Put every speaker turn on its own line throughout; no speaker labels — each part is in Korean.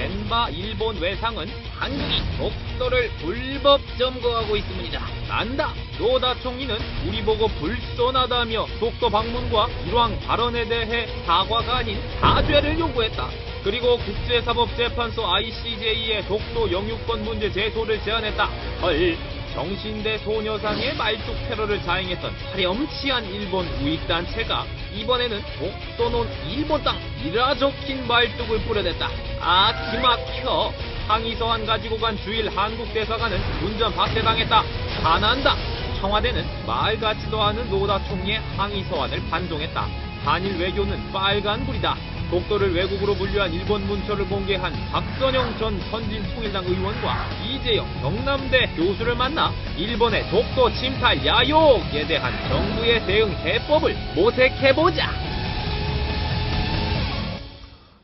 덴바 일본 외상은 한국이 독도를 불법 점거하고 있습니다. 난다! 노다 총리는 우리 보고 불손하다며 독도 방문과 일왕 발언에 대해 사과가 아닌 사죄를 요구했다. 그리고 국제사법재판소 ICJ의 독도 영유권 문제 제소를 제안했다. 헐, 정신대 소녀상의 말뚝 테러를 자행했던 파렴치한 일본 우익단체가 이번에는 독도는 일본 땅이라 적힌 말뚝을 뿌려댔다. 아, 기막혀. 항의서한 가지고 간 주일 한국대사관은 운전 박대당했다. 화난다. 청와대는 말 같지도 않은 노다 총리의 항의서한을 반동했다. 한일 외교는 빨간불이다. 독도를 외국으로 분류한 일본 문서를 공개한 박선영 전 선진통일당 의원과 이재영 경남대 교수를 만나 일본의 독도 침탈 야욕에 대한 정부의 대응 해법을 모색해보자.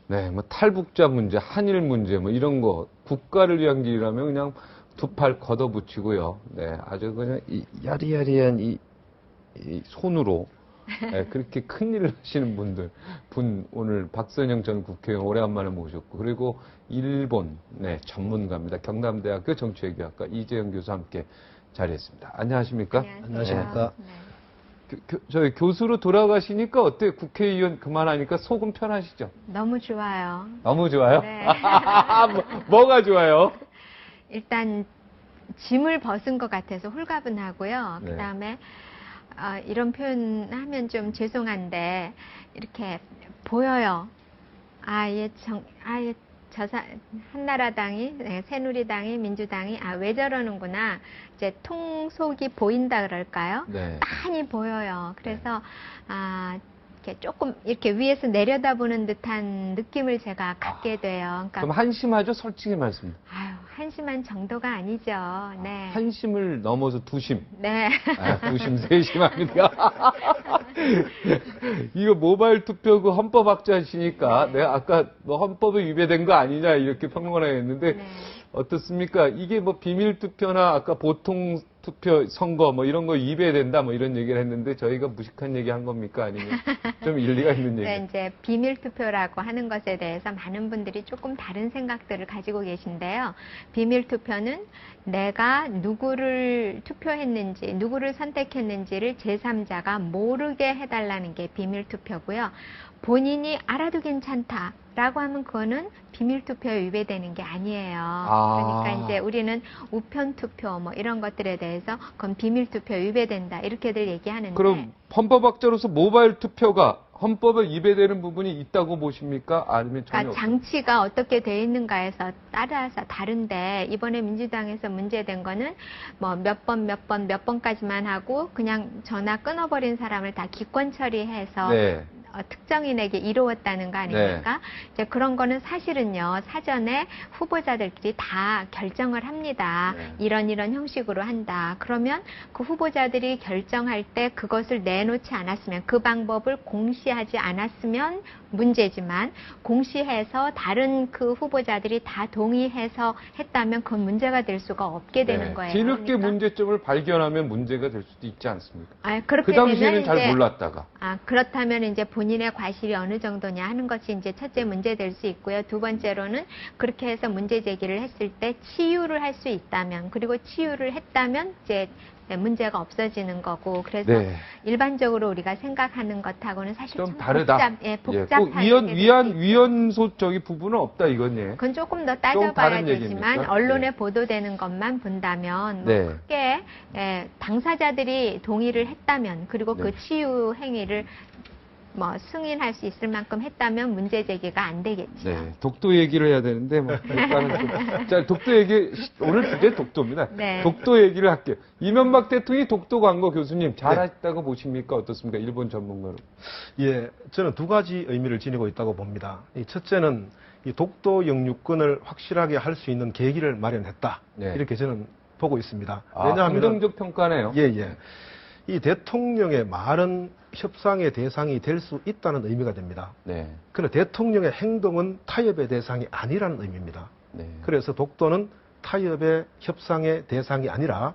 네, 뭐 탈북자 문제, 한일 문제 뭐 이런 거 국가를 위한 길이라면 그냥 두 팔 걷어붙이고요. 네, 아주 그냥 이 야리야리한 이 손으로 네, 그렇게 큰 일을 하시는 분 오늘 박선영 전 국회의원 오래간만에 모셨고, 그리고 일본 전문가입니다. 경남대학교 정치외교학과 이재영 교수와 함께 자리했습니다. 안녕하십니까?
안녕하십니까?
네. 저희 교수로 돌아가시니까 어때요? 국회의원 그만하니까 속은 편하시죠?
너무 좋아요.
너무 좋아요?
네.
뭐가 좋아요?
일단 짐을 벗은 것 같아서 홀가분하고요.
네.
그다음에 이런 표현하면 좀 죄송한데 이렇게 보여요. 한나라당이, 새누리당이, 민주당이 왜 저러는구나. 이제 통속이 보인다 그럴까요?
네.
많이 보여요. 그래서 이렇게 조금 이렇게 위에서 내려다보는 듯한 느낌을 제가 갖게 돼요. 그러니까
그럼 한심하죠? 솔직히 말씀.
한심한 정도가 아니죠. 네.
한심을 넘어서 두심.
네.
두심, 세심합니다. 이거 모바일 투표 그 헌법학자시니까
네.
내가 아까 뭐 헌법에 위배된 거 아니냐 이렇게 평론을 했는데
네.
어떻습니까? 이게 뭐 비밀 투표나 아까 보통 투표 선거 뭐 이런 거 위배된다 뭐 이런 얘기를 했는데 저희가 무식한 얘기 한 겁니까? 아니면 좀 일리가 있는 얘기?
네, 이제 비밀 투표라고 하는 것에 대해서 많은 분들이 조금 다른 생각들을 가지고 계신데요. 비밀 투표는 내가 누구를 투표했는지, 누구를 선택했는지를 제3자가 모르게 해달라는 게 비밀 투표고요. 본인이 알아도 괜찮다라고 하면 그거는 비밀 투표에 위배되는 게 아니에요. 그러니까 이제 우리는 우편 투표 뭐 이런 것들에 대해서 그건 비밀 투표에 위배된다 이렇게들 얘기하는데.
그럼 헌법학자로서 모바일 투표가 헌법에 위배되는 부분이 있다고 보십니까? 아니면 전혀
그러니까 장치가 어떻게 돼 있는가에서 따라서 다른데 이번에 민주당에서 문제된 거는 뭐 몇 번까지만 하고 그냥 전화 끊어버린 사람을 다 기권 처리해서
네.
특정인에게 이루었다는 거 아닙니까?
네.
이제 그런 거는 사실은요, 사전에 후보자들끼리 다 결정을 합니다.
네.
이런 형식으로 한다. 그러면 그 후보자들이 결정할 때 그것을 내놓지 않았으면, 그 방법을 공시하지 않았으면 문제지만, 공시해서 다른 그 후보자들이 다 동의해서 했다면 그건 문제가 될 수가 없게 되는 거예요.
뒤늦게
그러니까.
문제점을 발견하면 문제가 될 수도 있지 않습니까?
그렇게
그 당시에는
되면
잘
이제
몰랐다가.
그렇다면 이제 본인의 과실이 어느 정도냐 하는 것이 이제 첫째 문제 될 수 있고요. 두 번째로는 그렇게 해서 문제 제기를 했을 때 치유를 할 수 있다면, 그리고 치유를 했다면 이제 문제가 없어지는 거고, 그래서
네.
일반적으로 우리가 생각하는 것하고는 사실
좀
좀
다르다.
복잡하게
위헌소 부분은 없다 이거네.
그건 조금 더
좀
따져봐야
다른
되지만
얘기입니까?
언론에
네.
보도되는 것만 본다면
네.
크게 당사자들이 동의를 했다면, 그리고
네.
그 치유 행위를 승인할 수 있을 만큼 했다면 문제 제기가 안 되겠죠.
네, 독도 얘기를 해야 되는데 자, 독도 얘기 오늘 주제 독도입니다.
네.
독도 얘기를 할게요. 이명박 대통령이 독도 광고 교수님 잘했다고 보십니까? 어떻습니까? 일본 전문가로.
예, 저는 두 가지 의미를 지니고 있다고 봅니다. 첫째는 이 독도 영유권을 확실하게 할 수 있는 계기를 마련했다.
네.
이렇게 저는 보고 있습니다.
왜냐하면 긍정적 평가네요.
예. 이 대통령의 말은 협상의 대상이 될 수 있다는 의미가 됩니다.
네.
그러나 대통령의 행동은 타협의 대상이 아니라는 의미입니다.
네.
그래서 독도는 타협의 협상의 대상이 아니라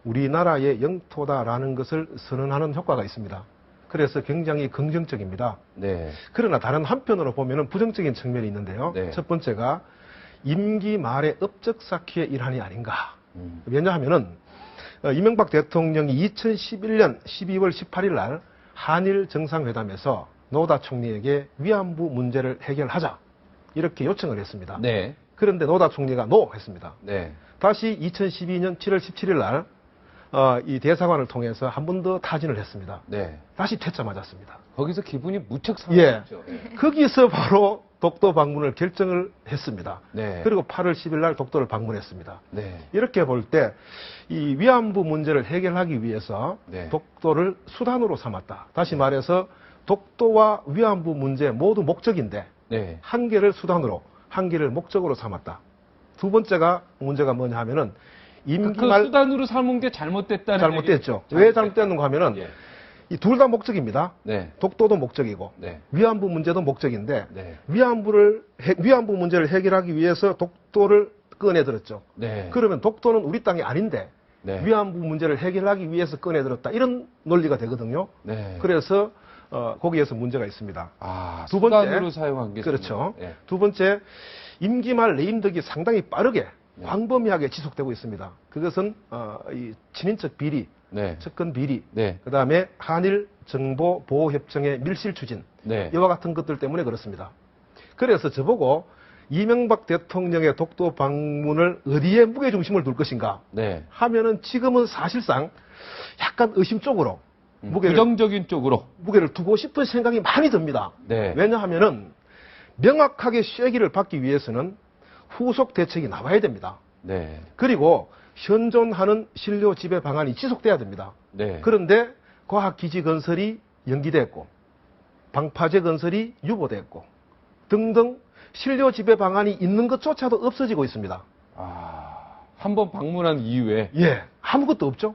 우리나라의 영토다라는 것을 선언하는 효과가 있습니다. 그래서 굉장히 긍정적입니다.
네.
그러나 다른 한편으로 보면 부정적인 측면이 있는데요.
네.
첫 번째가 임기 말의 업적 쌓기의 일환이 아닌가. 왜냐하면은 이명박 대통령이 2011년 12월 18일 날 한일 정상회담에서 노다 총리에게 위안부 문제를 해결하자 이렇게 요청을 했습니다.
네.
그런데 노다 총리가 노 했습니다.
네.
다시 2012년 7월 17일 날 이 대사관을 통해서 한 번 더 타진을 했습니다.
네.
다시 퇴짜 맞았습니다.
거기서 기분이 무척
예.
상했죠.
거기서 바로 독도 방문을 결정을 했습니다.
네.
그리고 8월 10일 날 독도를 방문했습니다.
네.
이렇게 볼 때 이 위안부 문제를 해결하기 위해서
네.
독도를 수단으로 삼았다. 다시 말해서 독도와 위안부 문제 모두 목적인데
네.
한 개를 수단으로, 한 개를 목적으로 삼았다. 두 번째가 문제가 뭐냐 하면은 임기
그
말
수단으로 삼은 게 잘못됐다는
잘못됐죠.
얘기죠.
왜 잘못됐는가 하면은
예.
이 둘 다 목적입니다.
네.
독도도 목적이고
네.
위안부 문제도 목적인데
네.
위안부 문제를 해결하기 위해서 독도를 꺼내들었죠.
네.
그러면 독도는 우리 땅이 아닌데
네.
위안부 문제를 해결하기 위해서 꺼내들었다. 이런 논리가 되거든요.
네.
그래서 거기에서 문제가 있습니다.
아,
두 번째,
수단으로 사용한 게
그렇죠.
네.
두 번째, 임기 말 레임덕이 상당히 빠르게
네.
광범위하게 지속되고 있습니다. 그것은 이 친인척 비리,
네.
측근 비리,
네.
그다음에 한일 정보 보호 협정의 밀실 추진
네.
이와 같은 것들 때문에 그렇습니다. 그래서 저보고 이명박 대통령의 독도 방문을 어디에 무게 중심을 둘 것인가
네.
하면은 지금은 사실상 약간 의심 쪽으로
부정적인 쪽으로.
무게를 두고 싶은 생각이 많이 듭니다.
네.
왜냐하면은 명확하게 쐐기를 받기 위해서는 후속 대책이 나와야 됩니다.
네.
그리고 현존하는 신료 지배 방안이 지속돼야 됩니다.
네.
그런데 과학기지 건설이 연기됐고 방파제 건설이 유보됐고 등등 신료 지배 방안이 있는 것조차도 없어지고 있습니다.
아, 한번 방문한 이후에.
예, 아무것도 없죠.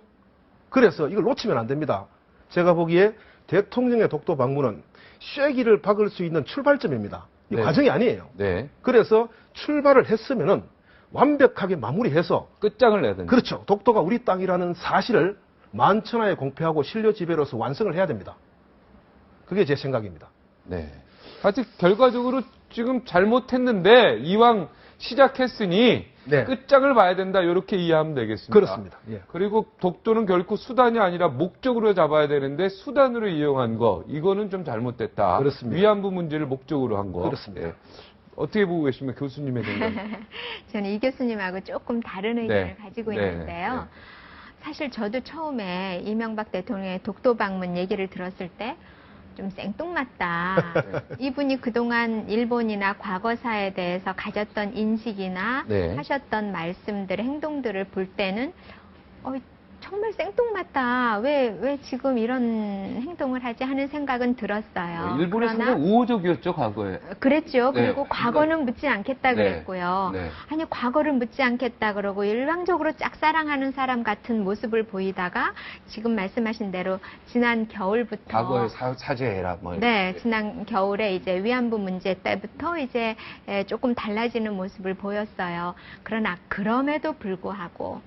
그래서 이걸 놓치면 안 됩니다. 제가 보기에 대통령의 독도 방문은 쐐기를 박을 수 있는 출발점입니다. 이
네.
과정이 아니에요.
네.
그래서 출발을 했으면은 완벽하게 마무리해서
끝장을 내야 된다.
그렇죠. 독도가 우리 땅이라는 사실을 만천하에 공표하고 신료 지배로서 완성을 해야 됩니다. 그게 제 생각입니다.
네. 아직 결과적으로 지금 잘못했는데 이왕 시작했으니
네.
끝장을 봐야 된다. 이렇게 이해하면 되겠습니다.
그렇습니다. 예.
그리고 독도는 결코 수단이 아니라 목적으로 잡아야 되는데 수단으로 이용한 거 이거는 좀 잘못됐다.
그렇습니다.
위안부 문제를 목적으로 한 거.
그렇습니다.
예. 어떻게 보고 계십니까? 교수님의 생각.
저는 이 교수님하고 조금 다른 의견을
네.
가지고
네.
있는데요.
네.
사실 저도 처음에 이명박 대통령의 독도 방문 얘기를 들었을 때 좀 생뚱맞다. 이분이 그동안 일본이나 과거사에 대해서 가졌던 인식이나
네.
하셨던 말씀들, 행동들을 볼 때는 정말 생뚱맞다. 왜 지금 이런 행동을 하지 하는 생각은 들었어요.
일본이
그러나
상당히 우호적이었죠, 과거에.
그랬죠.
네.
그리고 과거는 묻지 않겠다
네.
그랬고요.
네.
아니 과거를 묻지 않겠다 그러고 일방적으로 짝사랑하는 사람 같은 모습을 보이다가 지금 말씀하신 대로 지난 겨울부터
과거에 사죄해라. 뭐
네,
이렇게.
지난 겨울에 이제 위안부 문제 때부터 이제 조금 달라지는 모습을 보였어요. 그러나 그럼에도 불구하고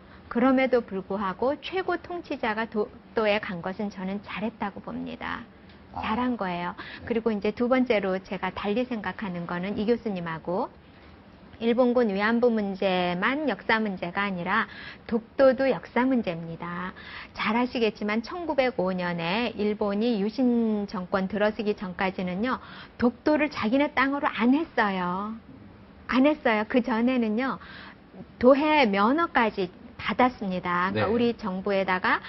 최고 통치자가 독도에 간 것은 저는 잘했다고 봅니다. 잘한 거예요. 그리고 이제 두 번째로 제가 달리 생각하는 거는 이 교수님하고 일본군 위안부 문제만 역사 문제가 아니라 독도도 역사 문제입니다. 잘 아시겠지만 1905년에 일본이 유신 정권 들어서기 전까지는요. 독도를 자기네 땅으로 안 했어요. 그 전에는요. 도해 면허까지 받았습니다. 그러니까
네.
우리 정부에다가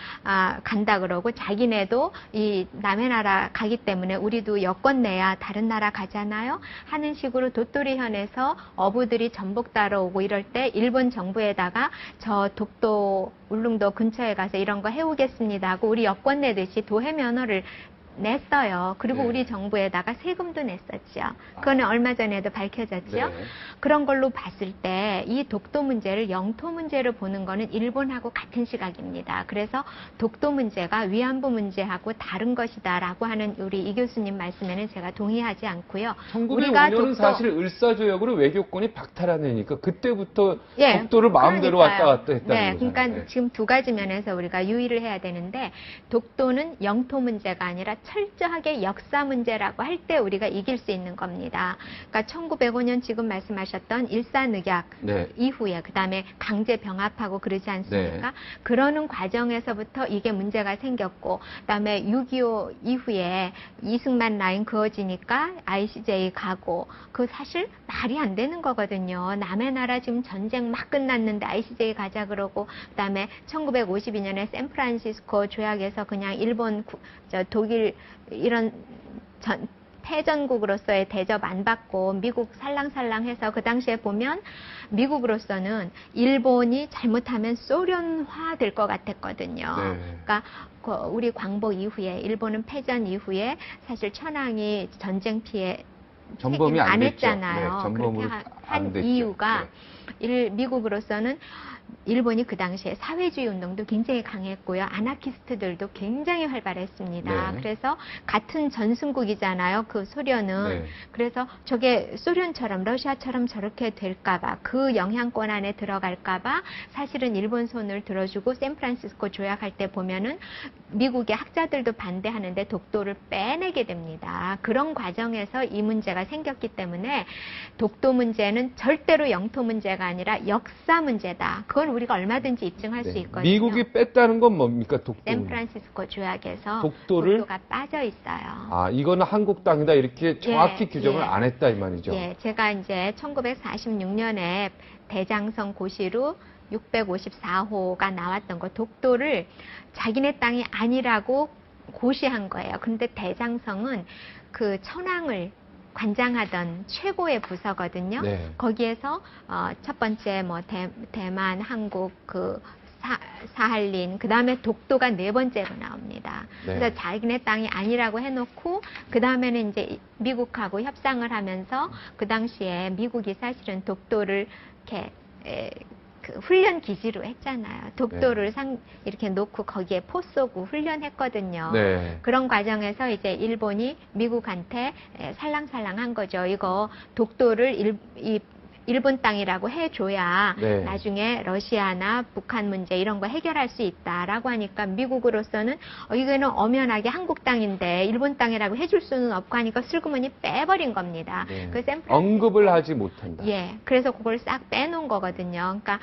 간다 그러고 자기네도 이 남의 나라 가기 때문에 우리도 여권 내야 다른 나라 가잖아요. 하는 식으로 도토리현에서 어부들이 전복 따러 오고 이럴 때 일본 정부에다가 저 독도 울릉도 근처에 가서 이런 거 해오겠습니다 하고 우리 여권 내듯이 도해 면허를 냈어요. 그리고
네.
우리 정부에다가 세금도 냈었죠. 그거는 얼마 전에도 밝혀졌죠.
네.
그런 걸로 봤을 때 이 독도 문제를 영토 문제로 보는 거는 일본하고 같은 시각입니다. 그래서 독도 문제가 위안부 문제하고 다른 것이다라고 하는 우리 이 교수님 말씀에는 제가 동의하지 않고요.
1905년은 사실 을사조약으로 외교권이 박탈하니까 그때부터
예,
독도를 마음대로
그러니까요.
왔다 갔다 했다는
네,
거잖아요.
그러니까 지금 두 가지 면에서 우리가 유의를 해야 되는데 독도는 영토 문제가 아니라 철저하게 역사 문제라고 할 때 우리가 이길 수 있는 겁니다. 그러니까 1905년 지금 말씀하셨던 일사늑약
네.
이후에 그다음에 강제 병합하고 그러지 않습니까?
네.
그러는 과정에서부터 이게 문제가 생겼고 그다음에 6.25 이후에 이승만 라인 그어지니까 ICJ 가고 그 사실 말이 안 되는 거거든요. 남의 나라 지금 전쟁 막 끝났는데 ICJ 가자 그러고 그다음에 1952년에 샌프란시스코 조약에서 그냥 일본, 독일 이런 패전국으로서의 대접 안 받고 미국 살랑살랑해서 그 당시에 보면 미국으로서는 일본이 잘못하면 소련화 될 것 같았거든요.
네.
그러니까 우리 광복 이후에 일본은 패전 이후에 사실 천황이 전쟁 피해
전범이
안
됐죠.
했잖아요.
네, 전범으로
그렇게
안
한
됐죠.
이유가
네.
미국으로서는 일본이 그 당시에 사회주의 운동도 굉장히 강했고요. 아나키스트들도 굉장히 활발했습니다.
네.
그래서 같은 전승국이잖아요. 그 소련은.
네.
그래서 저게 소련처럼 러시아처럼 저렇게 될까봐 그 영향권 안에 들어갈까봐 사실은 일본 손을 들어주고 샌프란시스코 조약할 때 보면은 미국의 학자들도 반대하는데 독도를 빼내게 됩니다. 그런 과정에서 이 문제가 생겼기 때문에 독도 문제는 절대로 영토 문제가 아니라 역사 문제다. 그걸 우리가 얼마든지 입증할
네.
수 있거든요.
미국이 뺐다는 건 뭡니까? 독도.
샌프란시스코 조약에서
독도를
독도가 빠져 있어요.
아, 이거는 한국 땅이다 이렇게 정확히
예,
규정을
예.
안 했다 이 말이죠.
예, 제가 이제 1946년에 대장성 고시로 654호가 나왔던 거 독도를 자기네 땅이 아니라고 고시한 거예요. 근데 대장성은 그 천황을 관장하던 최고의 부서거든요.
네.
거기에서 첫 번째 뭐 대만, 한국, 그 사할린, 그 다음에 독도가 네 번째로 나옵니다.
네.
그래서 자기네 땅이 아니라고 해놓고 그 다음에는 이제 미국하고 협상을 하면서 그 당시에 미국이 사실은 독도를 이렇게 그 훈련 기지로 했잖아요. 독도를 이렇게 놓고 거기에 포 쏘고 훈련했거든요.
네.
그런 과정에서 이제 일본이 미국한테 살랑살랑한 거죠. 이거 독도를 일본 땅이라고 해줘야
네.
나중에 러시아나 북한 문제 이런 거 해결할 수 있다라고 하니까 미국으로서는 이거는 엄연하게 한국 땅인데 일본 땅이라고 해줄 수는 없고 하니까 슬그머니 빼버린 겁니다.
네.
그
언급을 하지 못한다.
예, 그래서 그걸 싹 빼놓은 거거든요. 그러니까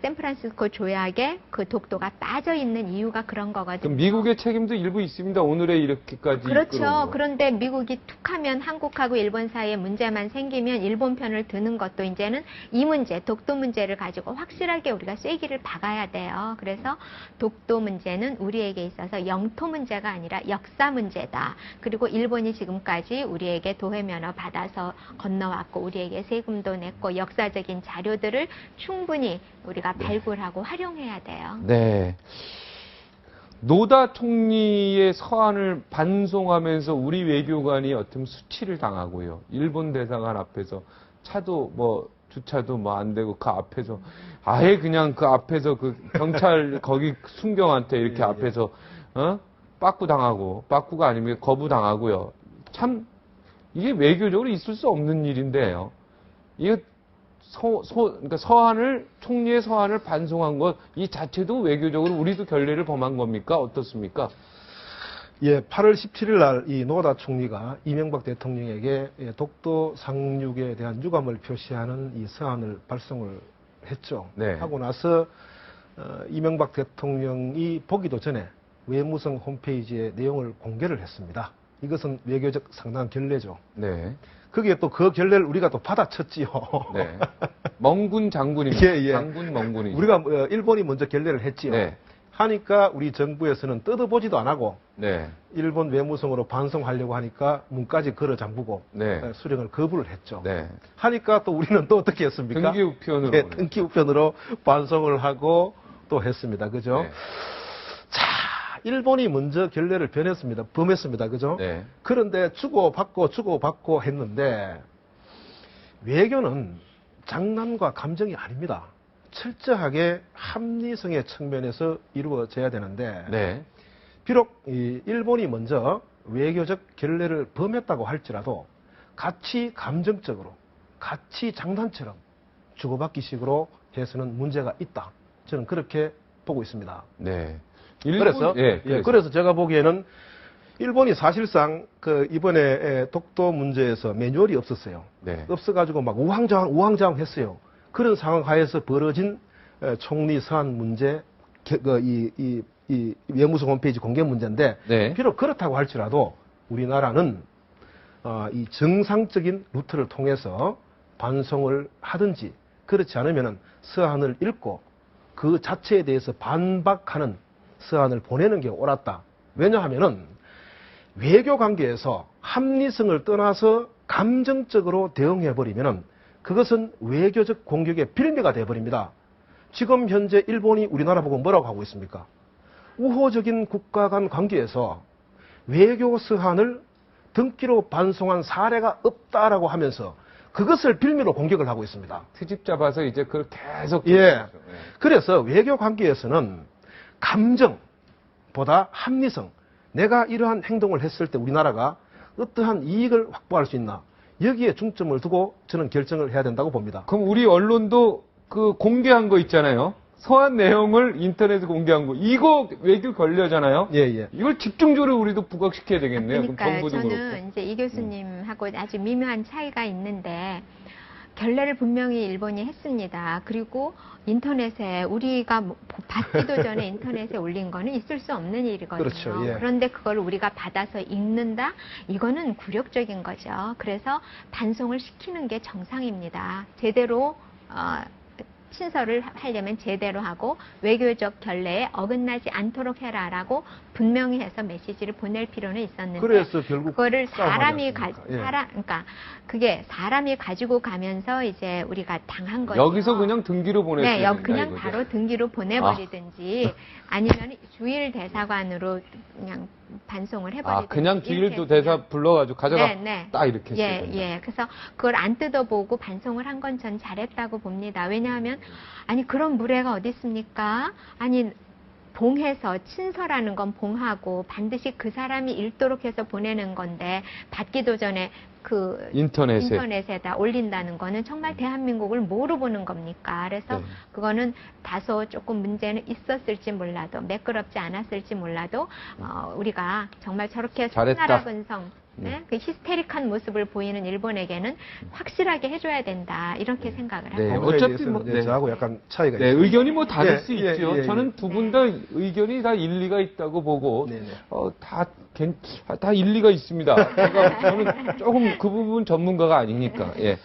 샌프란시스코 조약에 그 독도가 빠져 있는 이유가 그런 거거든요.
그럼 미국의 책임도 일부 있습니다. 오늘의 이렇게까지.
그렇죠.
이끌어온 거.
그런데 미국이 툭하면 한국하고 일본 사이에 문제만 생기면 일본 편을 드는 것도 이제는 이 문제, 독도 문제를 가지고 확실하게 우리가 쐐기를 박아야 돼요. 그래서 독도 문제는 우리에게 있어서 영토 문제가 아니라 역사 문제다. 그리고 일본이 지금까지 우리에게 도회면허 받아서 건너왔고 우리에게 세금도 냈고 역사적인 자료들을 충분히 우리가 발굴하고 활용해야 돼요.
네. 노다 총리의 서한을 반송하면서 우리 외교관이 어떤 수치를 당하고요. 일본 대사관 앞에서 차도 주차도 안 되고 그 앞에서 아예 그냥 그 앞에서 그 경찰 거기 순경한테 이렇게 앞에서 빠꾸 당하고 빠꾸가 아니면 거부 당하고요. 참 이게 외교적으로 있을 수 없는 일인데요. 이게 그러니까 총리의 서한을 반송한 것 이 자체도 외교적으로 우리도 결례를 범한 겁니까? 어떻습니까?
예, 8월 17일 날 이 노다 총리가 이명박 대통령에게 독도 상륙에 대한 유감을 표시하는 이 서한을 발송을 했죠.
네.
하고 나서 이명박 대통령이 보기도 전에 외무성 홈페이지에 내용을 공개를 했습니다. 이것은 외교적 상당한 결례죠.
네.
거기에 또 그 결례를 우리가 또 받아쳤지요.
네. 멍군 장군입니다.
예, 예.
장군 멍군이죠.
우리가 일본이 먼저 결례를 했지요.
네.
하니까 우리 정부에서는 뜯어보지도 안 하고
네.
일본 외무성으로 반송하려고 하니까 문까지 걸어 잠그고
네.
수령을 거부를 했죠.
네.
하니까 또 우리는 또 어떻게 했습니까?
등기우편으로.
네, 등기우편으로 반송을 하고 또 했습니다. 그죠?
네.
자, 일본이 먼저 결례를 범했습니다. 그죠?
네.
그런데 주고받고 했는데 외교는 장난과 감정이 아닙니다. 철저하게 합리성의 측면에서 이루어져야 되는데
네.
비록 일본이 먼저 외교적 결례를 범했다고 할지라도 같이 감정적으로 같이 장난처럼 주고받기식으로 해서는 문제가 있다. 저는 그렇게 보고 있습니다.
네.
그래서
예,
그래서 제가 보기에는 일본이 사실상 그 이번에 독도 문제에서 매뉴얼이 없었어요.
네.
없어가지고 막 우왕좌왕 했어요. 그런 상황 하에서 벌어진 총리 서한 문제, 이 외무성 홈페이지 공개 문제인데,
네.
비록 그렇다고 할지라도 우리나라는 이 정상적인 루트를 통해서 반송을 하든지, 그렇지 않으면 서한을 읽고 그 자체에 대해서 반박하는 서한을 보내는 게 옳았다. 왜냐하면은 외교 관계에서 합리성을 떠나서 감정적으로 대응해버리면은 그것은 외교적 공격의 빌미가 되어버립니다. 지금 현재 일본이 우리나라 보고 뭐라고 하고 있습니까? 우호적인 국가 간 관계에서 외교 서한을 등기로 반송한 사례가 없다라고 하면서 그것을 빌미로 공격을 하고 있습니다.
트집 잡아서 이제 그걸 계속.
예. 그래서 외교 관계에서는 감정보다 합리성, 내가 이러한 행동을 했을 때 우리나라가 어떠한 이익을 확보할 수 있나, 여기에 중점을 두고 저는 결정을 해야 된다고 봅니다.
그럼 우리 언론도 그 공개한 거 있잖아요. 서한 내용을 인터넷에 공개한 거. 이거 외교 걸려잖아요.
예, 예.
이걸 집중적으로 우리도 부각시켜야 되겠네요. 그럼
그러니까요.
정부도
저는
그렇고.
이제 이 교수님하고 아주 미묘한 차이가 있는데, 결례를 분명히 일본이 했습니다. 그리고 인터넷에 우리가 받기도 전에 인터넷에 올린 거는 있을 수 없는 일이거든요.
그렇죠, 예.
그런데 그걸 우리가 받아서 읽는다? 이거는 굴욕적인 거죠. 그래서 반송을 시키는 게 정상입니다. 제대로 친서를 하려면 제대로 하고 외교적 결례에 어긋나지 않도록 해라라고 분명히 해서 메시지를 보낼 필요는 있었는데,
그래서 결국
그거를
싸움하지
사람이
않습니까?
그러니까 그게 사람이 가지고 가면서 이제 우리가 당한 거죠.
여기서 그냥 등기로 보냈어야
네,
된다,
그냥
이거죠.
바로 등기로 보내버리든지 아니면 주일 대사관으로 그냥 반송을 해버리든지.
그냥
이렇게
주일도 대사 불러가지고 가져가.
네, 네.
딱 이렇게 했어야
예,
된다.
예. 그래서 그걸 안 뜯어보고 반송을 한 건 전 잘했다고 봅니다. 왜냐하면 아니 그런 무례가 어디 있습니까? 아니 봉해서 친서라는 건 봉하고 반드시 그 사람이 읽도록 해서 보내는 건데 받기도 전에 그 인터넷에다 올린다는 거는 정말 대한민국을 뭐로 보는 겁니까? 그래서
네.
그거는 다소 조금 문제는 있었을지 몰라도 매끄럽지 않았을지 몰라도 우리가 정말 저렇게
잘했다.
손나라 근성 그 히스테릭한 모습을 보이는 일본에게는 확실하게 해줘야 된다 이렇게 생각을
네,
합니다.
어차피 뭐,
네, 저하고 약간 차이가
네,
있습니다.
의견이 뭐 다를
예,
수
예,
있죠.
예, 예.
저는 두 분 다 의견이 다 일리가 있다고 보고,
네, 네.
다 일리가 있습니다. 저는 조금 그 부분 전문가가 아니니까, 예.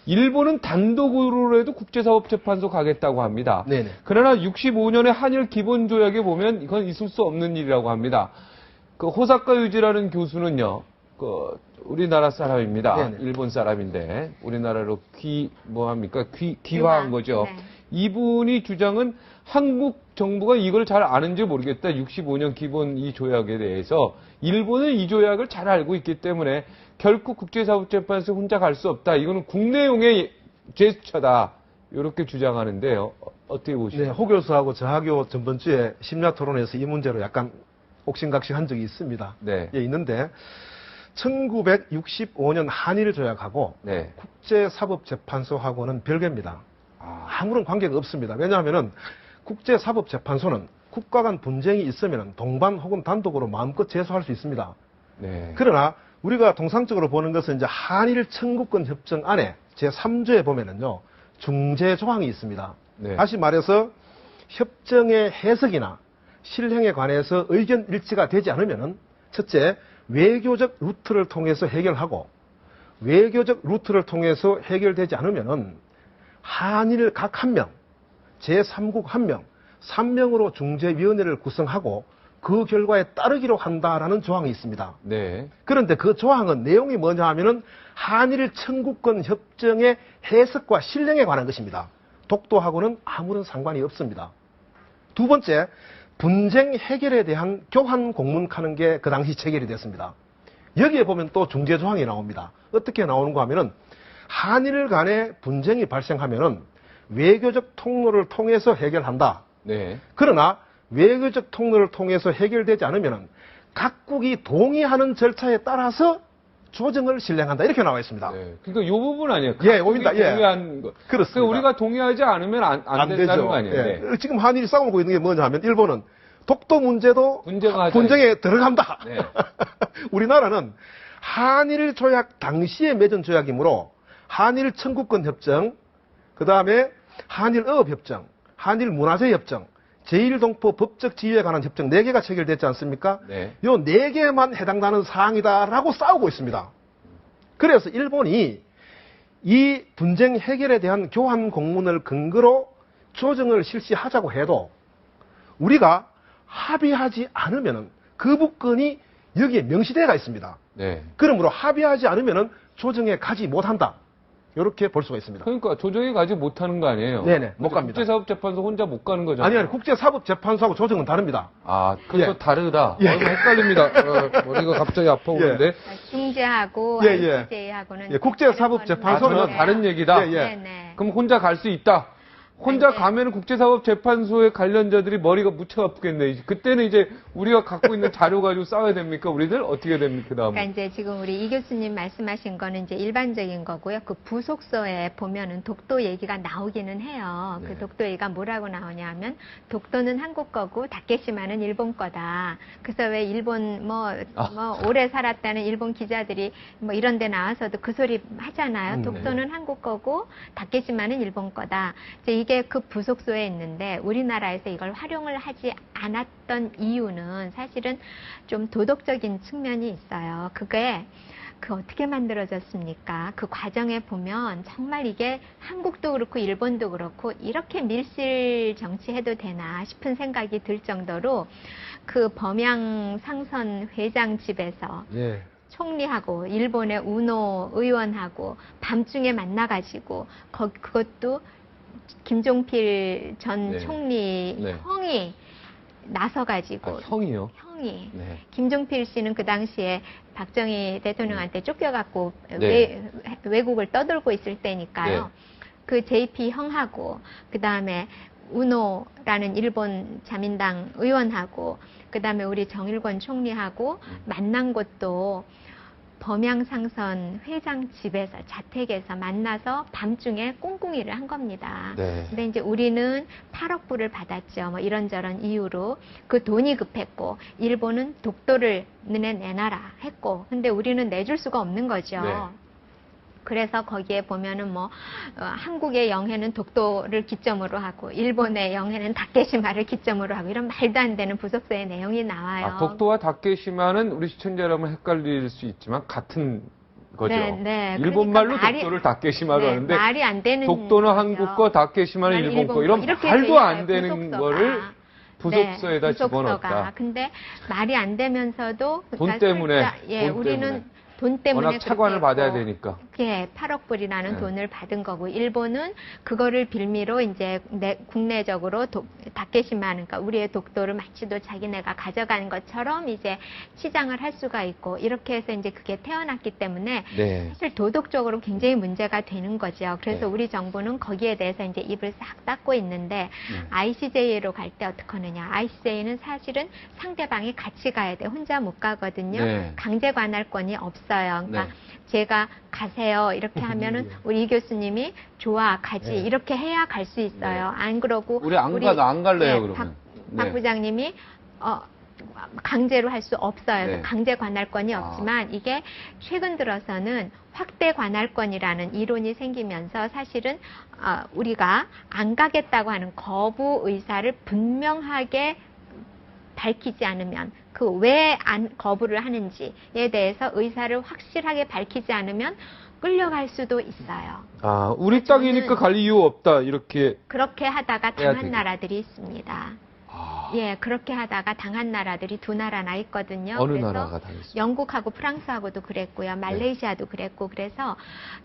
일본은 단독으로라도 국제사법재판소 가겠다고 합니다.
네네.
그러나 65년의 한일 기본조약에 보면 이건 있을 수 없는 일이라고 합니다. 그 호사카 유지라는 교수는요, 우리나라 사람입니다.
네네.
일본 사람인데 우리나라로 귀화한 거죠.
네.
이분이 주장은 한국 정부가 이걸 잘 아는지 모르겠다. 65년 기본 이 조약에 대해서 일본은 이 조약을 잘 알고 있기 때문에 결코 국제사법재판소에 혼자 갈 수 없다. 이거는 국내용의 제스처다. 이렇게 주장하는데요. 어떻게 보시나요?
네, 호 교수하고 저하고 전번주에 심야 토론에서 이 문제로 약간 옥신각신한 적이 있습니다.
네.
예, 있는데 1965년 한일 조약하고
네.
국제사법재판소하고는 별개입니다. 아무런 관계가 없습니다. 왜냐하면은 국제사법재판소는 국가 간 분쟁이 있으면 동반 혹은 단독으로 마음껏 제소할 수 있습니다.
네.
그러나 우리가 통상적으로 보는 것은 이제 한일 청구권 협정 안에 제3조에 보면은요, 중재 조항이 있습니다.
네.
다시 말해서 협정의 해석이나 실행에 관해서 의견 일치가 되지 않으면은 첫째, 외교적 루트를 통해서 해결하고, 외교적 루트를 통해서 해결되지 않으면은 한일 각 한 명, 제3국 한 명, 3명으로 중재위원회를 구성하고 그 결과에 따르기로 한다라는 조항이 있습니다.
네.
그런데 그 조항은 내용이 뭐냐 하면은 한일 청구권 협정의 해석과 실행에 관한 것입니다. 독도하고는 아무런 상관이 없습니다. 두 번째, 분쟁 해결에 대한 교환 공문 카는 게 그 당시 체결이 됐습니다. 여기에 보면 또 중재 조항이 나옵니다. 어떻게 나오는가 하면은 한일 간에 분쟁이 발생하면은 외교적 통로를 통해서 해결한다.
네.
그러나 외교적 통로를 통해서 해결되지 않으면은 각국이 동의하는 절차에 따라서 조정을 실행한다. 이렇게 나와 있습니다.
네. 그러니까 이 부분 아니에요.
예, 옵니다. 예.
동의한 거.
그렇습니다.
그러니까 우리가 동의하지 않으면 안 된다는 거 아니에요.
예.
네.
지금 한일이 싸우고 있는 게 뭐냐 하면 일본은 독도 문제도
분쟁하자.
분쟁에 들어간다.
네.
우리나라는 한일 조약 당시에 맺은 조약이므로 한일 청구권 협정, 그 다음에 한일 어업 협정, 한일 문화재 협정, 제1동포 법적 지위에 관한 협정 4개가 체결됐지 않습니까?
네.
요 4개만 해당되는 사항이다라고 싸우고 있습니다. 그래서 일본이 이 분쟁 해결에 대한 교환 공문을 근거로 조정을 실시하자고 해도 우리가 합의하지 않으면은 그 부분이 여기에 명시되어 있습니다.
네.
그러므로 합의하지 않으면은 조정에 가지 못한다. 이렇게 볼 수가 있습니다.
그러니까 조정에 가지 못하는 거 아니에요?
네네, 못 갑니다.
국제사법재판소 혼자 못 가는 거잖아요.
아니, 국제사법재판소하고 조정은 다릅니다.
아, 그것도
예.
다르다.
예.
헷갈립니다. 머리가 갑자기 아파 보이는데.
중재하고
예, 예.
ICJ하고는
예, 국제사법재판소는
전혀 다른 얘기다.
예, 예.
네네.
그럼 혼자 갈 수 있다. 혼자
네.
가면 국제사법재판소의 관련자들이 머리가 무척 아프겠네. 그때는 이제 우리가 갖고 있는 자료 가지고 싸워야 됩니까? 우리들 어떻게 됩니까? 그다음.
그러니까 이제 지금 우리 이 교수님 말씀하신 거는 이제 일반적인 거고요. 그 부속서에 보면은 독도 얘기가 나오기는 해요.
네.
그 독도 얘기가 뭐라고 나오냐 하면 독도는 한국 거고 다케시마는 일본 거다. 그래서 왜 일본 뭐 오래 살았다는 일본 기자들이 뭐 이런 데 나와서도 그 소리 하잖아요. 독도는 한국 거고 다케시마는 일본 거다. 이제 이게 그 부속소에 있는데 우리나라에서 이걸 활용을 하지 않았던 이유는 사실은 좀 도덕적인 측면이 있어요. 그게 어떻게 만들어졌습니까? 그 과정에 보면 정말 이게 한국도 그렇고 일본도 그렇고 이렇게 밀실 정치해도 되나 싶은 생각이 들 정도로 그 범양 상선 회장 집에서
예.
총리하고 일본의 우노 의원하고 밤중에 만나가지고 그것도 김종필 전
네.
총리
네.
형이 나서가지고
아, 형이요?
형이
네.
김종필 씨는 그 당시에 박정희 대통령한테 쫓겨갖고
네.
외국을 떠돌고 있을 때니까요.
네.
그 JP 형하고 그 다음에 우노라는 일본 자민당 의원하고 그 다음에 우리 정일권 총리하고 만난 것도 범양상선 회장 집에서 자택에서 만나서 밤중에 꽁꽁이를 한 겁니다.
네.
근데 이제 우리는 8억 불을 받았죠. 뭐 이런저런 이유로 그 돈이 급했고 일본은 독도를 너네 내놔라 했고 근데 우리는 내줄 수가 없는 거죠.
네.
그래서 거기에 보면은 한국의 영해는 독도를 기점으로 하고 일본의 영해는 다케시마를 기점으로 하고 이런 말도 안 되는 부속서의 내용이 나와요.
아, 독도와 다케시마는 우리 시청자 여러분 헷갈릴 수 있지만 같은 거죠.
네, 네.
일본말로
그러니까
독도를 다케시마로
네,
하는데
말이 안 되는
독도는
거죠.
한국 거, 다케시마는 일본 거. 이런
이렇게
말도
돼요,
안 되는
부속서가.
거를 부속서에다
네,
집어넣었다.
근데 말이 안 되면서도
돈 때문에,
예,
돈
우리는
때문에.
돈 때문에
워낙 차관을
그렇게
받아야
했고,
되니까.
예, 8억 불이라는
네.
돈을 받은 거고 일본은 그거를 빌미로 이제 국내적으로 다케시마 그러니까 우리의 독도를 마치도 자기네가 가져간 것처럼 이제 치장을 할 수가 있고 이렇게 해서 이제 그게 태어났기 때문에
네.
사실 도덕적으로 굉장히 문제가 되는 거죠. 그래서
네.
우리 정부는 거기에 대해서 이제 입을 싹 닫고 있는데 ICJ로 갈 때 어떻게 하느냐. ICJ는 사실은 상대방이 같이 가야 돼. 혼자 못 가거든요.
네.
강제 관할권이 없어요. 그러니까
네.
제가 가세요 이렇게 하면은 우리 이 교수님이 좋아 가지
네.
이렇게 해야 갈 수 있어요. 안 그러고
우리 안 가, 나 안 갈래요,
예,
그러면.
박
네.
부장님이 강제로 할 수 없어요.
네.
강제 관할권이
아.
없지만 이게 최근 들어서는 확대 관할권이라는 이론이 생기면서 사실은 우리가 안 가겠다고 하는 거부 의사를 분명하게 밝히지 않으면 그 왜 거부를 하는지에 대해서 의사를 확실하게 밝히지 않으면 끌려갈 수도 있어요.
아, 우리 땅이니까 갈 이유 없다. 이렇게.
그렇게 하다가
해야
당한
되겠-
나라들이 있습니다.
아,
예, 그렇게 하다가 당한 나라들이 두 나라나 있거든요.
어느
그래서
나라가 당했어요?
영국하고 프랑스하고도 그랬고요. 말레이시아도 그랬고 그래서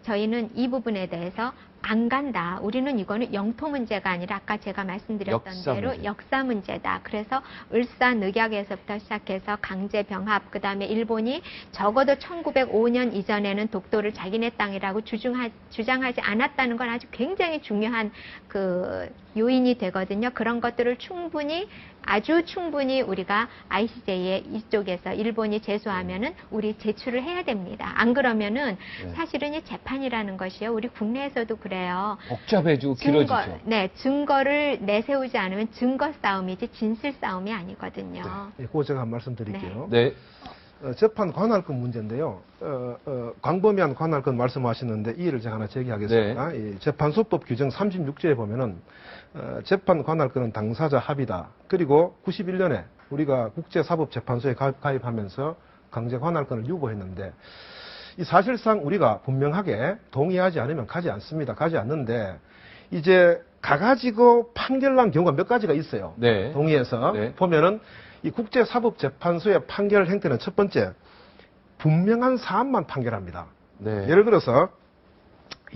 저희는 이 부분에 대해서 안 간다. 우리는 이거는 영토 문제가 아니라 아까 제가 말씀드렸던
역사
대로
문제.
역사 문제다. 그래서 을사늑약에서부터 시작해서 강제병합, 그다음에 일본이 적어도 1905년 이전에는 독도를 자기네 땅이라고 주장하지 않았다는 건 아주 굉장히 중요한 그 요인이 되거든요. 그런 것들을 아주 충분히 우리가 ICJ에 이쪽에서 일본이 제소하면은 우리 제출을 해야 됩니다. 안 그러면은
네.
사실은 이 재판이라는 것이요. 우리 국내에서도 그래요. 그래요.
복잡해지고 길어지죠.
네, 증거를 내세우지 않으면 증거 싸움이지 진실 싸움이 아니거든요.
네, 그거 제가 한 말씀 드릴게요.
네.
재판 관할권 문제인데요. 광범위한 관할권 말씀하시는데 이의를 제가 하나 제기하겠습니다. 이 재판소법 규정 36조에 보면은 재판 관할권은 당사자 합의다. 그리고 91년에 우리가 국제사법재판소에 가입하면서 강제 관할권을 유보했는데 이 사실상 우리가 분명하게 동의하지 않으면 가지 않습니다. 가지 않는데 이제 가가지고 판결난 경우가 몇 가지가 있어요.
네.
동의해서
네.
보면은 이 국제사법재판소의 판결 행태는 첫 번째 분명한 사안만 판결합니다.
네.
예를 들어서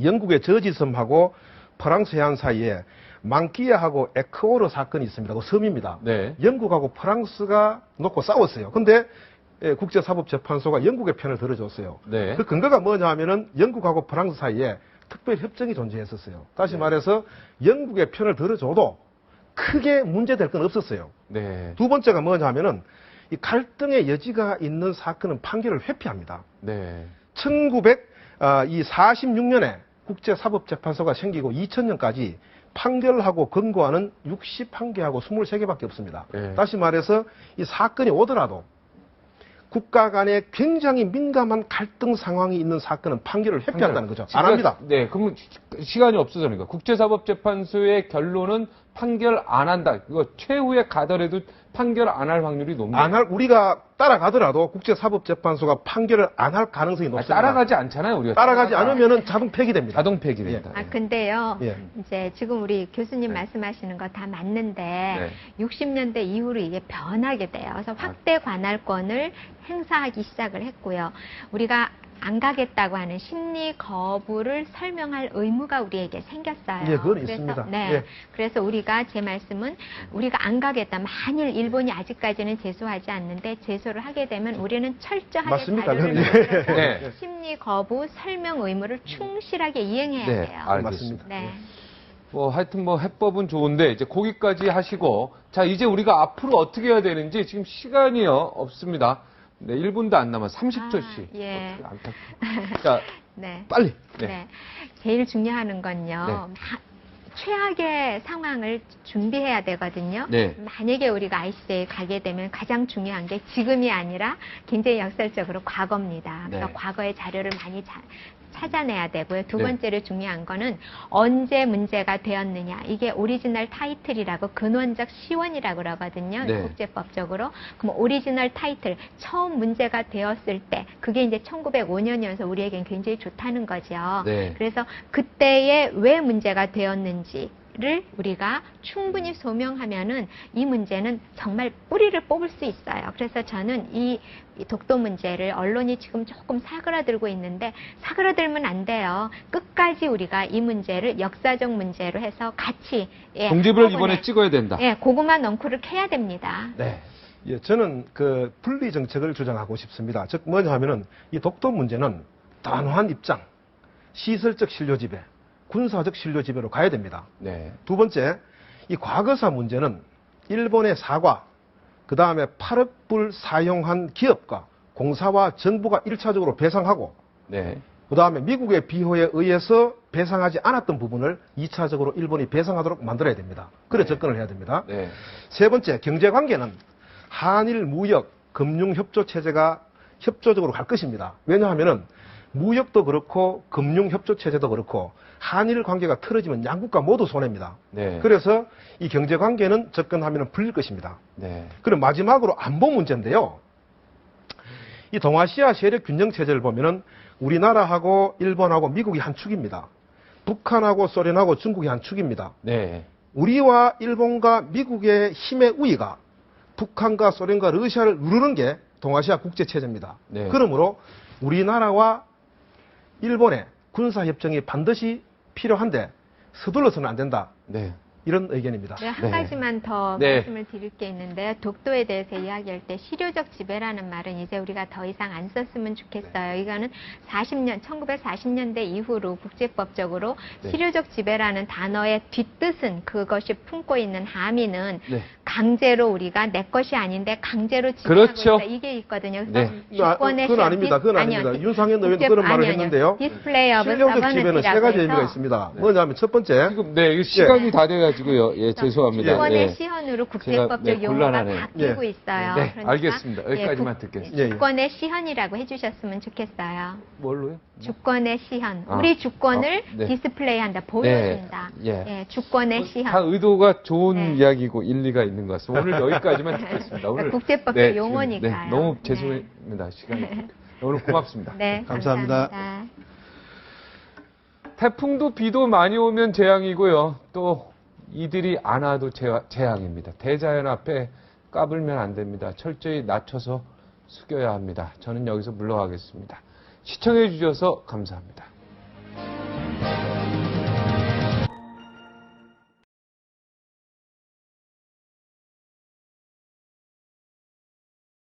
영국의 저지섬하고 프랑스 해안 사이에 망키아하고 에크오르 사건이 있습니다. 그 섬입니다.
네.
영국하고 프랑스가 놓고 싸웠어요. 근데 국제사법재판소가 영국의 편을 들어줬어요.
네.
그 근거가 뭐냐 하면은 영국하고 프랑스 사이에 특별 협정이 존재했었어요. 다시 말해서 영국의 편을 들어줘도 크게 문제될 건 없었어요.
네.
두 번째가 뭐냐 하면은 이 갈등의 여지가 있는 사건은 판결을 회피합니다.
네.
1946년에 국제사법재판소가 생기고 2000년까지 판결하고 권고하는 61개하고 23개밖에 없습니다.
네.
다시 말해서 이 사건이 오더라도 국가 간에 굉장히 민감한 갈등 상황이 있는 사건은 판결을 회피한다는 거죠. 안 합니다.
네, 그러면 시간이 없어서 그러니까 국제사법재판소의 결론은 판결 안 한다. 이거 최후에 가더라도 판결 안 할 확률이 높네요.
우리가 따라가더라도 국제사법재판소가 판결을 안 할 가능성이 높습니다.
따라가지 않잖아요, 우리가.
따라가지 않으면은 자동 폐기됩니다.
자동 폐기됩니다.
아, 근데요,
예.
이제 지금 우리 교수님
네.
말씀하시는 거 다 맞는데,
네.
60년대 이후로 이게 변하게 돼요. 그래서 확대 관할권을 행사하기 시작을 했고요. 우리가 안 가겠다고 하는 심리 거부를 설명할 의무가 우리에게 생겼어요.
예, 그건
그래서,
있습니다.
네.
예.
그래서 우리가 제 말씀은 우리가 안 가겠다. 만일 일본이 아직까지는 제소하지 않는데 제소를 하게 되면 우리는 철저하게
맞습니다.
자료를
네.
만들어서
네.
심리 거부 설명 의무를 충실하게 이행해야
네,
돼요.
알겠습니다.
네.
하여튼 해법은 좋은데, 이제 거기까지 하시고, 자, 이제 우리가 앞으로 어떻게 해야 되는지 지금 시간이요, 없습니다. 네, 1분도 안 남아 30초씩.
예.
자,
네.
빨리.
네.
네.
제일 중요한 건요. 최악의 상황을 준비해야 되거든요.
네.
만약에 우리가 ICC에 가게 되면 가장 중요한 게 지금이 아니라 굉장히 역설적으로 과거입니다. 그래서
네.
과거의 자료를 많이 찾아내야 되고요. 두
네.
번째로 중요한 거는 언제 문제가 되었느냐. 이게 오리지널 타이틀이라고 근원적 시원이라고 그러거든요.
네.
국제법적으로. 그럼 오리지널 타이틀, 처음 문제가 되었을 때, 그게 이제 1905년이어서 우리에겐 굉장히 좋다는 거죠.
네.
그래서 그때에 왜 문제가 되었는지 를 우리가 충분히 소명하면은 이 문제는 정말 뿌리를 뽑을 수 있어요. 그래서 저는 이 독도 문제를 언론이 지금 조금 사그라들고 있는데 사그라들면 안 돼요. 끝까지 우리가 이 문제를 역사적 문제로 해서 같이
종집을 이번에 찍어야 된다.
고구마 넝쿨을 캐야 됩니다.
네.
예, 저는 그 분리 정책을 주장하고 싶습니다. 즉 뭐냐 하면은 이 독도 문제는 단호한 입장, 시설적 신료 지배, 군사적 신료 지배로 가야 됩니다.
네.
두 번째, 이 과거사 문제는 일본의 사과, 그 다음에 8억 불 사용한 기업과 공사와 정부가 1차적으로 배상하고,
네.
그 다음에 미국의 비호에 의해서 배상하지 않았던 부분을 2차적으로 일본이 배상하도록 만들어야 됩니다. 그래 접근을 해야 됩니다.
네.
세 번째, 경제관계는 한일 무역, 금융협조 체제가 협조적으로 갈 것입니다. 왜냐하면은 무역도 그렇고 금융협조 체제도 그렇고 한일 관계가 틀어지면 양국가 모두 손해입니다.
네.
그래서 이 경제관계는 접근하면 풀릴 것입니다.
네.
그리고 마지막으로 안보 문제인데요. 이 동아시아 세력 균형 체제를 보면은 우리나라하고 일본하고 미국이 한 축입니다. 북한하고 소련하고 중국이 한 축입니다.
네.
우리와 일본과 미국의 힘의 우위가 북한과 소련과 러시아를 누르는 게 동아시아 국제 체제입니다.
네.
그러므로 우리나라와 일본의 군사협정이 반드시 필요한데 서둘러서는 안 된다.
네.
이런 의견입니다.
네, 한
네.
가지만 더
네.
말씀을 드릴 게 있는데요. 독도에 대해서 이야기할 때 실효적 지배라는 말은 이제 우리가 더 이상 안 썼으면 좋겠어요. 이거는 1940년대 이후로 국제법적으로
네.
실효적 지배라는 단어의 뒷뜻은 그것이 품고 있는 함의는
네.
강제로 우리가 내 것이 아닌데 강제로 지배하고
그렇죠.
있다. 이게 있거든요. 그래서
네.
주권의
그건
시험,
아닙니다. 그건
아니요.
아닙니다. 윤상현 의원도 그런 말을 했는데요.
디스플레이 오브
실용적 지배는 세 가지 의미가
서버넌티라고
있습니다. 뭐냐면 첫 번째,
지금 네, 이거 시간이 다 돼가지고요. 예, 죄송합니다.
주권의
예.
시현으로
제가,
국제법적
네,
용어가
곤란하네요.
바뀌고
예.
있어요.
네,
그러니까
알겠습니다. 여기까지만 듣겠습니다.
예, 예.
주권의 시현이라고 해주셨으면 좋겠어요.
뭘로요?
주권의 시현.
아.
우리 주권을
네.
디스플레이한다, 보여준다.
예.
예, 주권의
다
시현.
의도가 좋은
네.
이야기고 일리가 있는 것 같습니다. 오늘 여기까지만 듣겠습니다. 오늘
국제법적
지금,
용어니까요.
너무
네.
죄송합니다. 시간이. 오늘 고맙습니다.
네,
감사합니다.
감사합니다.
태풍도 비도 많이 오면 재앙이고요. 또 이들이 안 와도 재앙입니다. 대자연 앞에 까불면 안 됩니다. 철저히 낮춰서 숙여야 합니다. 저는 여기서 물러가겠습니다. 시청해 주셔서 감사합니다.